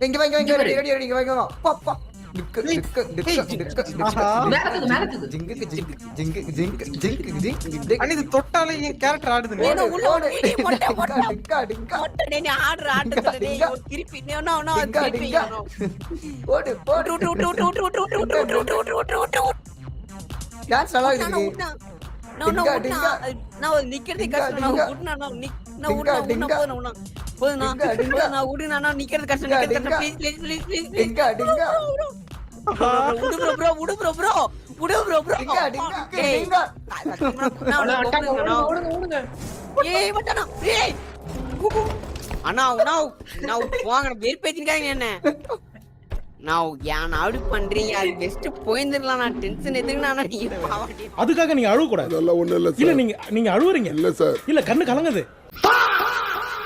இங்க வாங்க வாங்க ரெடி ரெடி வாங்க வாங்க பா பா டிக்கு டிக்கு டிக்கு டிக்கு மேலத்துக்கு ஜிங்கு ஜிங்கு ஜிங்கு ஜிங்கு ஜிங்கு ஜிங்கு அண்ணி இது தொட்டாலே என் கேரக்டர் ஆடுது ஓடு ஓடு டிக்கா டிக்கா ஓடு ஓடு டான்ஸ் நல்லா இருக்கு டிங்கா டிங்கா அதுக்காக நீங்க அழுவ கூடாது. அதெல்லாம் ஒண்ணும் இல்ல இல்ல சார். நீங்க அழுவுறீங்க. இல்ல சார். இல்ல கண்ணு கலங்குது.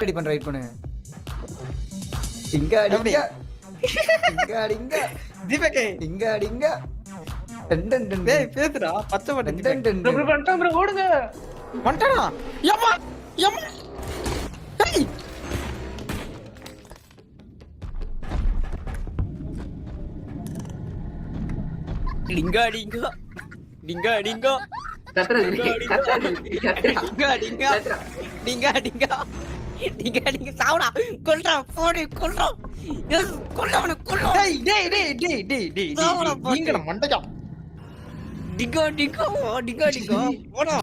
ரெடி பண்ண ரைட் பண்ணு. Dinka Dinka Dinka Dinka Deepak Dinka Dinka done done done டேய் பேசுடா பச்சை டன் பட்டை டன் டன் ப்ரோ வந்துட்டான் ப்ரோ ஓடுங்க வந்துட்டானா யம்மா யம்மா டேய் Dinka Dinka Dinka Dinka Dinka Dinka Dinka Dinka Dinka Dinka சாவுடா கொல்றா போடு கொல்றா எஸ் கொல்லவன கொல்றா டேய் டேய் டேய் டேய் டேய் டேய் நீங்க மண்டையா டிங்கா டிங்கா டிங்கா டிங்கா போடா